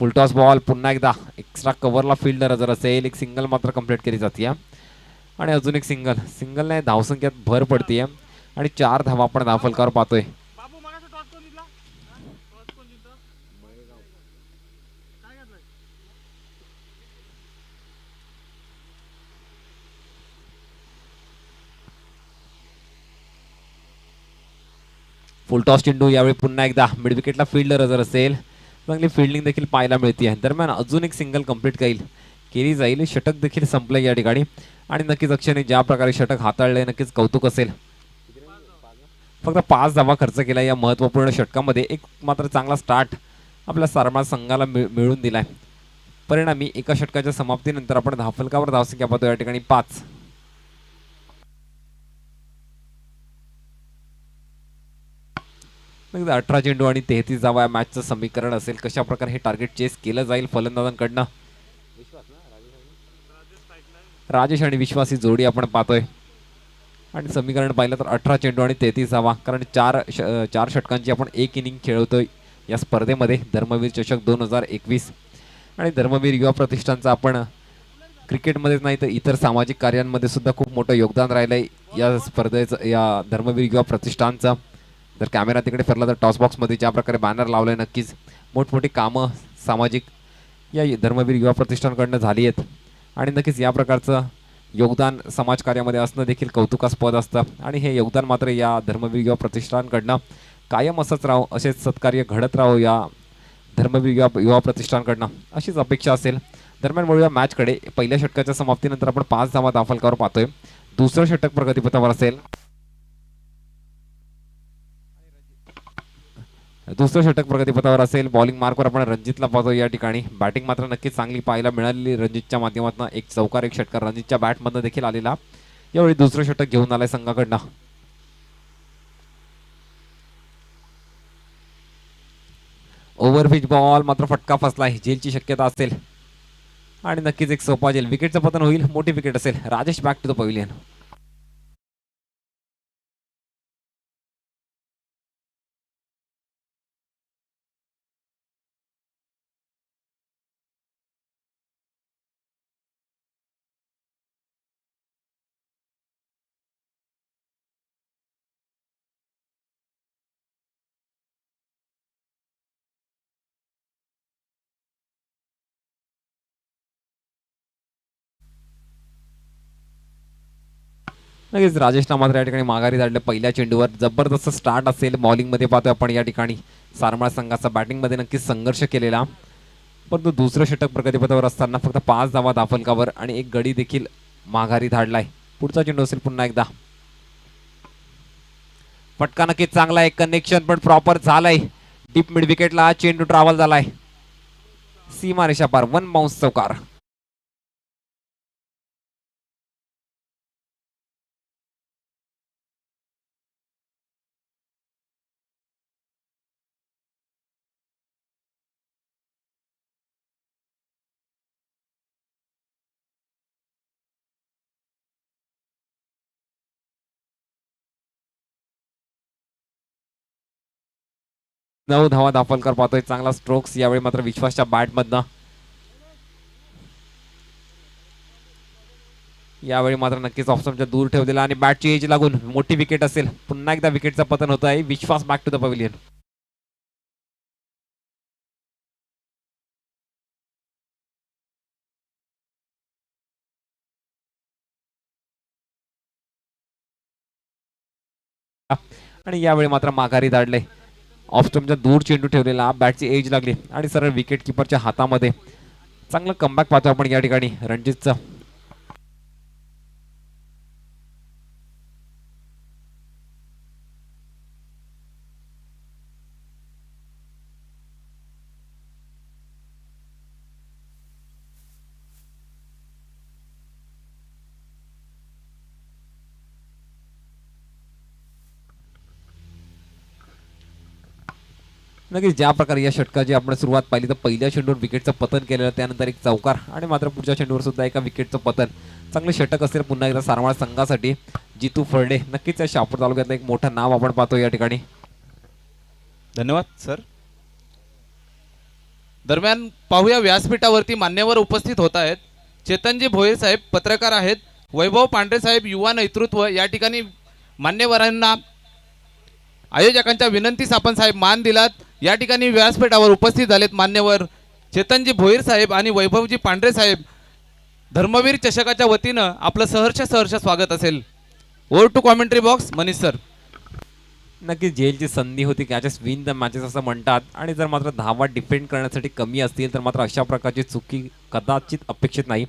फुलटॉस बॉल, पुन्हा एकदा एक्स्ट्रा कव्हरला फिल्डर जर असेल, एक सिंगल मात्र कंप्लीट केली जाते. आणि अजून एक सिंगलने धावसंख्येत भर पडते आणि 4 धावा आपण धावफलकावर पाहतोय. फुलटॉस चेंडू यावेळी पुन्हा एकदा मिड विकेटला फिल्डर जर असेल, चांगली फिल्डिंग देखील पाहायला मिळते. दरम्यान अजून एक सिंगल कंप्लीट केली जाईल. षटक देखील संपलं या ठिकाणी. आणि नक्कीच अक्षयने ज्या प्रकारे षटक हाताळले नक्कीच कौतुक असेल. फक्त 5 धावा खर्च केला या महत्त्वपूर्ण षटकामध्ये. एक मात्र चांगला स्टार्ट आपल्या सारमाळ संघाला मिळून दिलाय. परिणामी एका षटकाच्या समाप्तीनंतर आपण धावफलकावर धावसंख्या पाहतो या ठिकाणी 5. 18 चेंडू आणि 33 धावा या मॅचचं समीकरण असेल. कशा प्रकारे हे टार्गेट चेस केलं जाईल फलंदाजांकडनं. राजेश आणि विश्वास ही जोडी आपण पाहतोय. आणि समीकरण पाहिलं तर 18 चेंडू आणि 33 धावा, कारण चार षटकांची आपण एक इनिंग खेळतोय या स्पर्धेमध्ये. धर्मवीर चषक 2021 आणि धर्मवीर युवा प्रतिष्ठानचं आपण क्रिकेटमध्येच नाही तर इतर सामाजिक कार्यांमध्ये सुद्धा खूप मोठं योगदान राहिलंय या स्पर्धेचं, या धर्मवीर युवा प्रतिष्ठानचं. जर कॅमेरा तिकडे फिरला तर टॉसबॉक्समध्ये ज्या प्रकारे बॅनर लावले, नक्कीच मोठमोठी कामं सामाजिक या धर्मवीर युवा प्रतिष्ठानकडनं झाली आहेत. आणि नक्कीच या प्रकारचं योगदान समाजकार्यामध्ये असणं देखील कौतुकास्पद असतं. आणि हे योगदान मात्र या धर्मवीर युवा प्रतिष्ठानकडनं कायम असंच राहो, असेच सत्कार्य घडत राहो या धर्मवीर युवा प्रतिष्ठानकडनं, अशीच अपेक्षा असेल. दरम्यान वळूया मॅचकडे. पहिल्या षटकाच्या समाप्तीनंतर आपण 5 धावा धावफलकावर पाहतोय. दुसरं षटक प्रगतीपथावर असेल. बॉलिंग मार्कवर आपण रणजितला पाहतो या ठिकाणी. बॅटिंग मात्र नक्कीच चांगली पाहायला मिळालेली रणजितच्या माध्यमातून. एक चौकार, एक षटकार रणजितच्या बॅटमधनं देखील आलेला. यावेळी दुसरं षटक घेऊन आलाय संघाकडनं. ओव्हरपिच बॉल, मात्र फटका फसलाय. झेलची शक्यता असेल आणि नक्कीच एक सोपा झेल. विकेटचं पतन होईल, मोठी विकेट असेल. Rajesh back to the pavilion. नक्कीच राजेशला मात्र या ठिकाणी माघारी धाडले. पहिल्या चेंडूवर जबरदस्त स्टार्ट असेल. बॉलिंगमध्ये पाहतोय आपण या ठिकाणी सारमाळ संघाचा बॅटिंगमध्ये नक्कीच संघर्ष केलेला. परंतु दुसरं षटक प्रगतीपथावर असताना फक्त 5 धावा धावफलकावर आणि एक गडी देखील माघारी धाडलाय. पुढचा चेंडू असेल पुन्हा एकदा. फटका नक्कीच चांगला आहे. कनेक्शन पण प्रॉपर झालाय. डीप मिड विकेटला चेंडू ट्रॅव्हल झालाय. सीमा रेषा पार. 1 बाउन्स चौकार. नऊ धावा धावफलकार पाहतोय. चांगला स्ट्रोक्स यावेळी मात्र विश्वासच्या बॅटमधनं. यावेळी मात्र नक्कीच ऑप्शनच्या दूर ठेवलेला आणि बॅटची एज लागून मोठी विकेट असेल. पुन्हा एकदा विकेटचं पतन होत आहे. विश्वास बॅक टू द पवेलियन. आणि यावेळी मात्र माघारी धाडले. ऑफ स्टंपच्या दूर चेंडू ठेवलेला, बॅटची एज लागली आणि सरळ विकेट किपरच्या हातामध्ये. चांगलं कमबॅक पाहतो आपण या ठिकाणी रणजितचं. नक्कीच ज्या प्रकारे या षटकाची आपण सुरुवात पाहिली तर पहिल्या चेंडूवर विकेटचं पतन केलेलं, त्यानंतर एक चौकार आणि मात्र पुढच्या चेंडूवर सुद्धा एका विकेटचं पतन. चांगले षटक असेल पुन्हा एकदा सारमाळ संघासाठी. जितू फर्डे नक्कीच या शहापूर तालुक्यातलं एक मोठं नाव आपण पाहतो या ठिकाणी. धन्यवाद सर. दरम्यान पाहूया व्यासपीठावरती मान्यवर उपस्थित होत आहेत. चेतनजी भोईर साहेब पत्रकार आहेत. वैभव पांढरे साहेब युवा नेतृत्व. या ठिकाणी मान्यवरांना आयोजकांच्या विनंतीस आपण साहेब मान दिलात. या ठिकाणी व्यासपीठावर उपस्थित झालेत मान्यवर चेतनजी भोईर साहेब आणि वैभवजी पांढरे साहेब. धर्मवीर चषकाच्या वतीनं आपलं सहर्ष स्वागत असेल. Over to commentary box Manish sir. नक्कीच जेलची संधी होती, कॅचेस विन द मॅचेस असं म्हणतात. आणि जर मात्र धावा डिफेंड करण्यासाठी कमी असतील तर मात्र अशा प्रकारची चुकी कदाचित अपेक्षित नाही.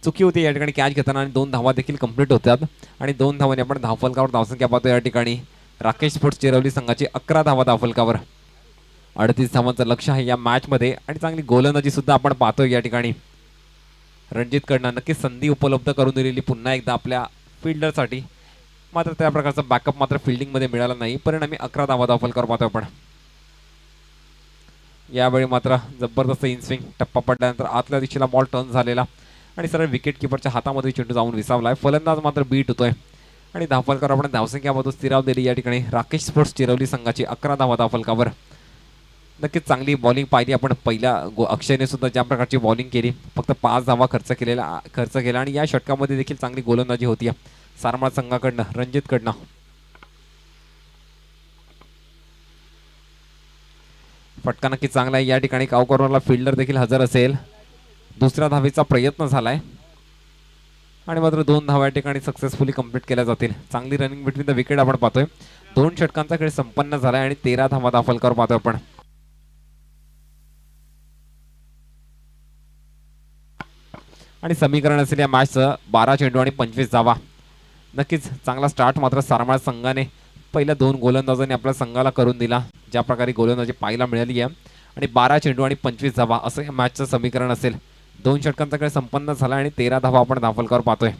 चुकी होती या ठिकाणी कॅच घेताना आणि 2 धावा देखील कंप्लीट होतात. आणि 2 धावांनी आपण धावफलकावर धावसंख्या पाहतो या ठिकाणी. राकेश स्पोर्ट्स चिरवली संघाची 11 धावा धावफलकावर. 38 धावांचं लक्ष आहे या मॅचमध्ये आणि चांगली गोलंदाजी सुद्धा आपण पाहतोय या ठिकाणी रणजितकडनं. नक्कीच संधी उपलब्ध करून दिलेली पुन्हा एकदा आपल्या फिल्डरसाठी. मात्र त्या प्रकारचा बॅकअप मात्र फिल्डिंगमध्ये मिळाला नाही. परिणामी 11 धावा धावफलकावर पाहतोय आपण. यावेळी मात्र जबरदस्त इनस्विंग, टप्पा पडल्यानंतर आतल्या दिशेला बॉल टर्न झालेला आणि सरळ विकेट किपरच्या हातामध्ये चेंडू जाऊन विसावलाय. फलंदाज मात्र बीट होतोय आणि धावफलकावर आपण धावसंख्यामधून स्थिरावलेली या ठिकाणी राकेश स्पोर्ट्स चिरवली संघाची 11 धावा धावफलकावर. नक्कीच चांगली बॉलिंग पाहिली आपण. पहिल्या अक्षयने सुद्धा ज्या प्रकारची बॉलिंग केली, फक्त 5 धावा खर्च केला आणि या षटकामध्ये देखील चांगली गोलंदाजी होती सारमाळ संघाकडनं, रणजितकडनं. फटका नक्की चांगला आहे या ठिकाणी. कावकॉर्नरला फिल्डर देखील हजर असेल. दुसऱ्या धावेचा प्रयत्न झालाय आणि मात्र 2 धावा या ठिकाणी सक्सेसफुली कंप्लीट केल्या जातील. चांगली रनिंग बिटवीन द विकेट आपण पाहतोय. 2 षटकांचा खेळ संपन्न झालाय आणि 13 धावा धावफलकावर पाहतोय आपण. आणि समीकरण असेल या मॅचचं 12 चेंडू आणि 25 धावा. नक्कीच चांगला स्टार्ट मात्र सारमाळ संघाने पहिल्या 2 गोलंदाजांनी आपल्या संघाला करून दिला. ज्या प्रकारे गोलंदाजी पाहायला मिळाली आहे आणि 12 चेंडू आणि 25 धावा असं या मॅचचं समीकरण असेल. 2 षटकांचा खेळ संपन्न झाला आणि 13 धावा आपण धावफलकावर पाहतोय.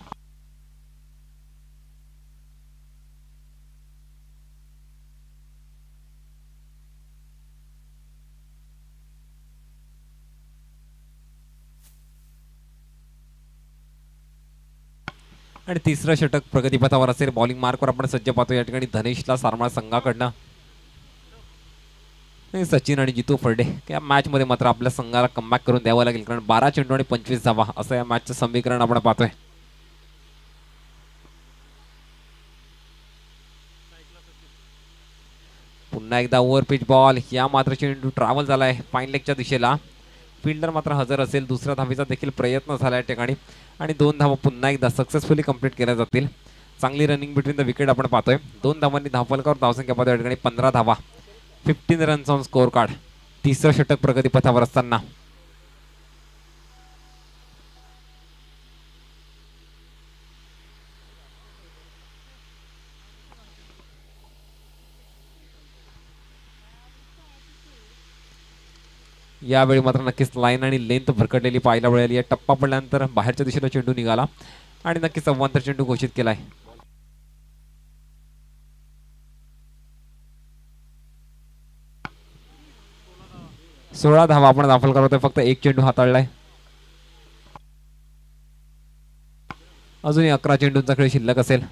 आणि तिसरं षटक प्रगतीपथावर असेल. बॉलिंग मार्कवर आपण सज्ज पाहतो या ठिकाणी धनेशला सारमाळ संघाकडनं. सचिन आणि जितू फर्डे या मॅच मध्ये मात्र आपल्या संघाला कमबॅक करून द्यावं लागेल, कारण 12 चेंडू आणि 25 धावा असं या मॅचचं समीकरण आपण पाहतोय. पुन्हा एकदा ओव्हर पिच बॉल. या मात्र चेंडू ट्रॅव्हल झालाय फाईन लेगच्या दिशेला. फिल्डर मात्र हजर असेल. दुसऱ्या धावेचा देखील प्रयत्न झाला या ठिकाणी आणि 2 धावा पुन्हा एकदा सक्सेसफुली कंप्लीट केल्या जातील. चांगली रनिंग बिटवीन द विकेट आपण पाहतोय. 2 धावांनी धावफलकावर धावसंख्या पाहतोय या ठिकाणी 15 धावा. 15 रन्स ऑन स्कोर कार्ड. तिसरं षटक प्रगतीपथावर असताना यावेळी मात्र नक्कीच लाईन आणि लेंथ भरकटलेली पाहायला मिळाली. या टप्पा पडल्यानंतर बाहेरच्या दिशेला चेंडू निघाला आणि नक्कीच अवांतर चेंडू घोषित केलाय. सोळा धावा आपण दाखल करतोय. फक्त 1 चेंडू हाताळलाय. अजूनही 11 चेंडूंचा खेळ शिल्लक असेल.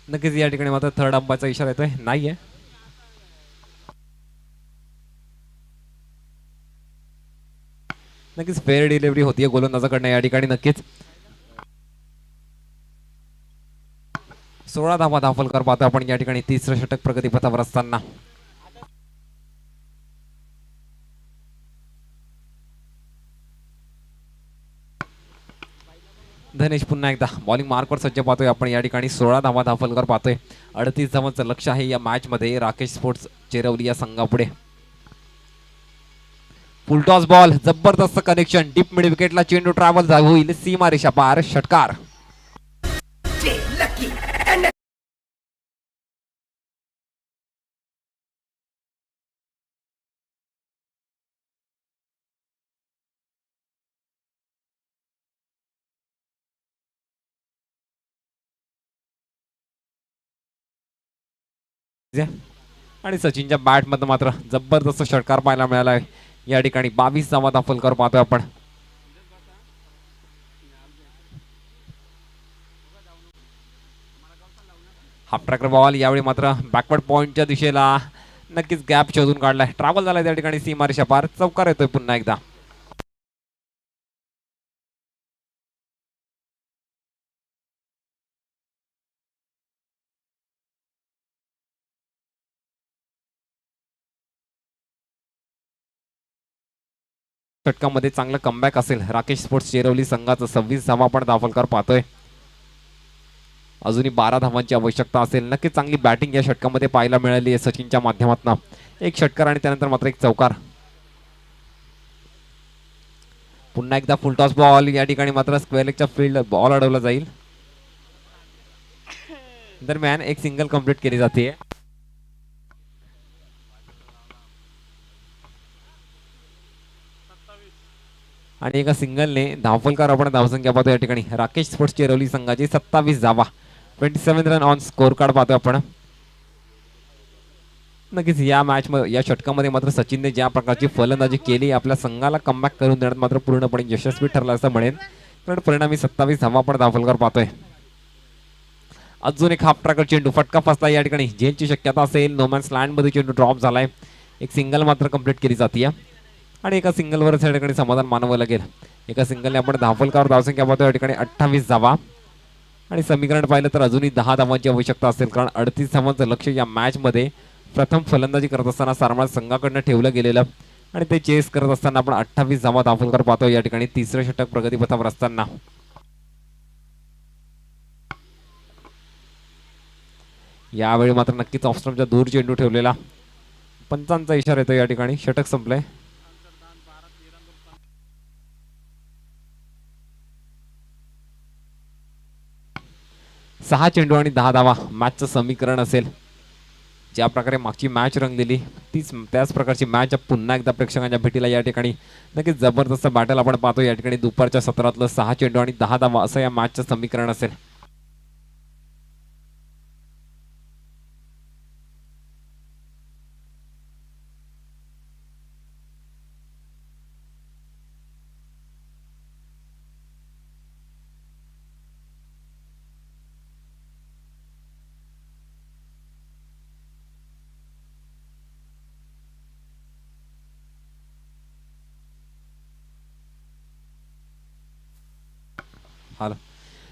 नक्कीच या ठिकाणी मात्र थर्ड अंपायरचा इशारा येतोय, नाहीये. नक्कीच फेअर डिलिव्हरी होतीये गोलंदाजाकडनं या ठिकाणी. नक्कीच 16 धावा धावफलकर पाहतो आपण या ठिकाणी तिसरं षटक प्रगतीपथावर असताना. धनेश पुन्हा एकदा बॉलिंग मार्कवर सज्ज पाहतोय आपण या ठिकाणी. 16 धावा धावफलकर पाहतोय. 38 धावांचं लक्ष आहे या मॅच मध्ये राकेश स्पोर्ट्स चेरवली या संघापुढे. फुलटॉस बॉल, जबरदस्त कनेक्शन, डीप मिड विकेटला चेंडू ट्रॅव्हल होईल सीमा रेषा पार, षटकार. आणि सचिनच्या बॅट मध्ये मात्र जबरदस्त षटकार पाहायला मिळाला आहे या ठिकाणी. 22 धावा धावफलकर पाहतोय आपण. हाफ ट्रॅकर बॉल यावेळी मात्र बॅकवर्ड पॉइंटच्या दिशेला नक्कीच गॅप शोधून काढलाय. ट्रॅव्हल झालाय त्या ठिकाणी सीमारेषा पार, चौकार येतोय पुन्हा एकदा. षटकामध्ये चांगलं कमबॅक असेल राकेश स्पोर्ट्स चेरवली संघाचं. 26 धावा आपण धावफलकर पाहतोय. अजूनही 12 धावांची आवश्यकता असेल. नक्कीच चांगली बॅटिंग या षटकामध्ये पाहायला मिळाली आहे सचिनच्या माध्यमातून. एक षटकार आणि त्यानंतर मात्र एक चौकार. पुन्हा एकदा फुलटॉस बॉल या ठिकाणी मात्र स्क्वेअर लेगच्या फील्ड बॉल अडवला जाईल. दरम्यान एक सिंगल कंप्लीट केली जाते. आणि एका सिंगलने धावफलकार आपण धावसंख्या पाहतो या ठिकाणी राकेश स्पोर्ट्स चेरवली संघाची 27 धावा, 27 रन ऑन स्कोर कार्ड पाहतोय आपण. नक्कीच या मॅच या षटकामध्ये मात्र सचिनने ज्या प्रकारची फलंदाजी केली आपल्या संघाला कमबॅक करून देण्यात मात्र पूर्णपणे यशस्वी ठरला असं म्हणेन. कारण परिणामी 27 धावा आपण धावफलकार पाहतोय. अजून एक हाफ ट्रॅकर चेंडू, फटका फसला या ठिकाणी, झेलची शक्यता असेल. नोमॅन्स लँड मध्ये चेंडू ड्रॉप झालाय. एक सिंगल मात्र कंप्लीट केली जाते आणि एका सिंगलवरच या ठिकाणी समाधान मानावं लागेल. एका सिंगलने आपण धावफलकावर धावसंख्या पाहतो या ठिकाणी 28 धावा. आणि समीकरण पाहिलं तर अजूनही 10 धावांची आवश्यकता असेल. कारण 38 धावांचं लक्ष या मॅच मध्ये प्रथम फलंदाजी करत असताना सारमाज संघाकडनं ठेवलं गेलेलं आणि ते चेस करत असताना आपण 28 धावा धावफलकर पाहतो या ठिकाणी तिसरं षटक प्रगतीपथावर असताना. यावेळी मात्र नक्कीच ऑफस्टम्पच्या दूर चेंडू ठेवलेला. पंचांचा इशारा येतो या ठिकाणी. षटक संपलंय. सहा चेंडू आणि 10 धावा मॅचचं समीकरण असेल. ज्या प्रकारे मागची मॅच रंगलेली त्याच प्रकारची मॅच पुन्हा एकदा प्रेक्षकांच्या भेटीला या ठिकाणी नक्कीच जबरदस्त बॅटल आपण पाहतो या ठिकाणी. दुपारच्या सत्रातलं 6 चेंडू आणि 10 धावा असं या मॅचचं समीकरण असेल.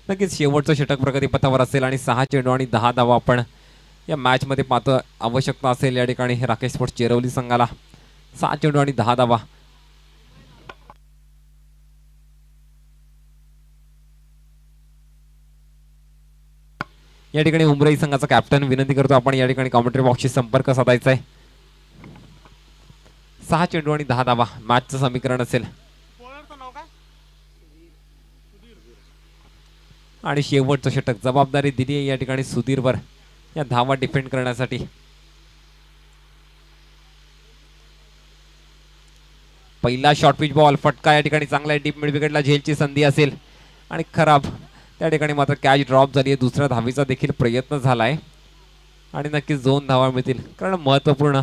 नक्कीच शेवटचं षटक प्रगतीपथावर असेल आणि 6 चेंडू आणि 10 धावा आपण या मॅच मध्ये पाहतो आवश्यकता असेल या ठिकाणी राकेश स्पोर्ट्स चेरवली संघाला. 6 चेंडू आणि 10 धावा. या ठिकाणी उमराई संघाचा कॅप्टन विनंती करतो आपण या ठिकाणी कॉमेंट्री बॉक्सशी संपर्क साधायचा आहे. 6 चेंडू आणि 10 धावा मॅचचं समीकरण असेल. आणि शेवटचं षटक, जबाबदारी दिली आहे या ठिकाणी सुधीरवर या धावा डिफेंड करण्यासाठी. पहिला शॉर्ट पिच बॉल, फटका या ठिकाणी चांगला डीप मिड विकेटला झेलची संधी असेल आणि खराब. त्या ठिकाणी मात्र कॅच ड्रॉप झाली आहे. दुसऱ्या धावीचा देखील प्रयत्न झालाय आणि नक्कीच 2 धावा मिळतील. कारण महत्त्वपूर्ण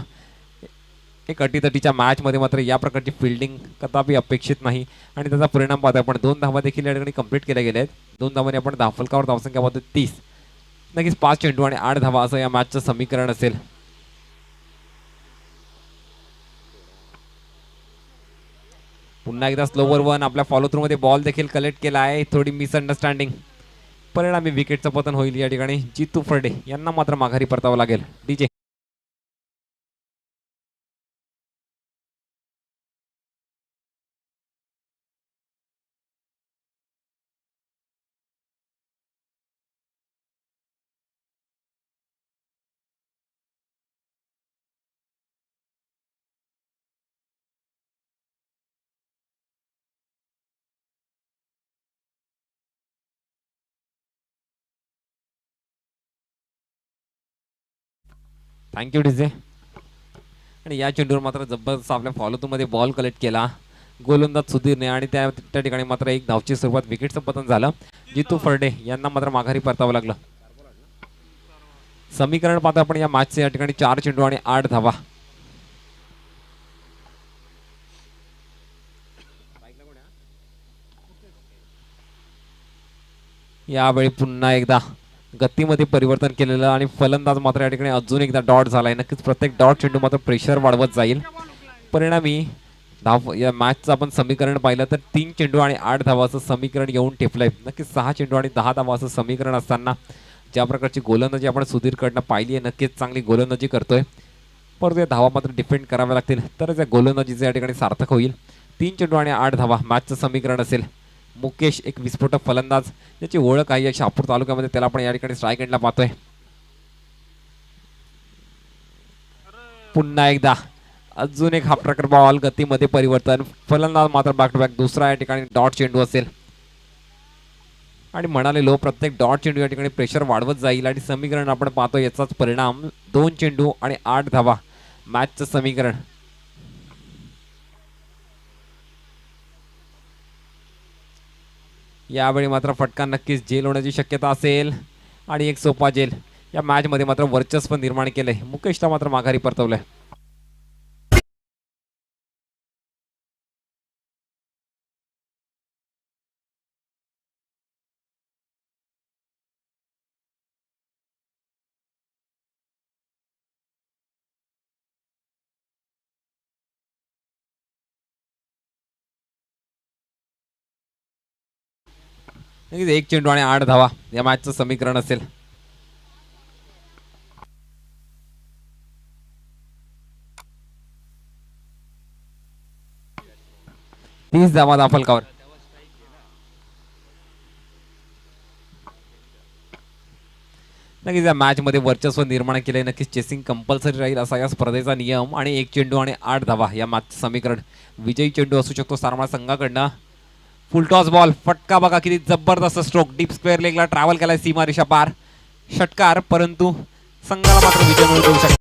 एक अटीतटीच्या मॅच मध्ये मात्र या प्रकारची फिल्डिंग कदापि अपेक्षित नाही आणि त्याचा परिणाम पाहतो आपण. 2 धावा देखील या ठिकाणी कंप्लीट केल्या गेल्या आहेत. 2 धावांनी आपण धावफलकावर धावसंख्या पाहतो 30. नक्कीच 5 चेंडू आणि 8 धावा असं या मॅचचं समीकरण असेल. पुन्हा एकदा स्लोवर वन आपल्या फॉलो थ्रू मध्ये बॉल देखील कलेक्ट केला आहे. थोडी मिसअंडरस्टँडिंग, परिणामी विकेटचं पतन होईल या ठिकाणी. जितू फर्डे यांना मात्र माघारी परतावं लागेल. DJ thank you DJ. आणि या चेंडूवर मात्र जबरदस्त आपल्या फॉलो मध्ये बॉल कलेक्ट केला गोलंदाज सुधीरने आणि त्या ठिकाणी मात्र एक धावची सुरुवात, विकेटचं पतन झालं. जितू फर्डे यांना मात्र माघारी परतावं लागलं. समीकरण पाहतो आपण या मॅचचे. या ठिकाणी 4 चेंडू आणि 8 धावा. यावेळी पुन्हा एकदा गतीमध्ये परिवर्तन केलेलं आणि फलंदाज मात्र या ठिकाणी अजून एकदा डॉट झालाय. नक्कीच प्रत्येक डॉट चेंडू मात्र प्रेशर वाढवत जाईल. परिणामी धाव या मॅचचं आपण समीकरण पाहिलं तर 3 चेंडू आणि 8 धावा असं समीकरण येऊन ठेपलंय. नक्कीच 6 चेंडू आणि 10 धावा असं समीकरण असताना ज्या प्रकारची गोलंदाजी आपण सुधीरकडनं पाहिली आहे, नक्कीच चांगली गोलंदाजी करतोय. परंतु या धावा मात्र डिफेंड कराव्या लागतील तरच या गोलंदाजीचं या ठिकाणी सार्थक होईल. 3 चेंडू आणि 8 धावा मॅचचं समीकरण असेल. मुकेश एक विस्फोटक फलंदाज, ज्याची ओळख आहे या शहापूर तालुक्यामध्ये, त्याला आपण या ठिकाणी स्ट्राईक एंडला पाहतोय. पुन्हा एकदा अजून एक हाफ ट्रॅकर बॉल, गतीमध्ये परिवर्तन. फलंदाज मात्र बॅक टू बॅक दुसरा या ठिकाणी डॉट चेंडू असेल. आणि म्हणालेलो प्रत्येक डॉट चेंडू या ठिकाणी प्रेशर वाढवत जाईल आणि समीकरण आपण पाहतो याचाच परिणाम. 2 चेंडू आणि 8 धावा मॅचचं समीकरण. यावेळी मात्र फटका नक्कीच जेल होण्याची शक्यता असेल आणि एक सोपा जेल. या मॅच मध्ये मात्र वर्चस्व निर्माण केलंय. मुकेशला मात्र माघारी परतवलंय. नक्कीच 1 चेंडू आणि 8 धावा या मॅचचं समीकरण असेल. तीस धावा दाफलकावर. नक्कीच या मॅच मध्ये वर्चस्व निर्माण केले. नक्कीच चेसिंग कंपल्सरी राहील असा या स्पर्धेचा नियम. आणि 1 चेंडू आणि 8 धावा या मॅचचं समीकरण. विजयी चेंडू असू शकतो सारमाळ संघाकडनं. फुल टॉस बॉल, फटका बघा किती जबरदस्त स्ट्रोक, डीप स्क्वेअर लेगला ट्रॅव्हल केलाय सीमा रेषा पार. षटकार, परंतु संघाला मात्र विजय मिळवू शकतो.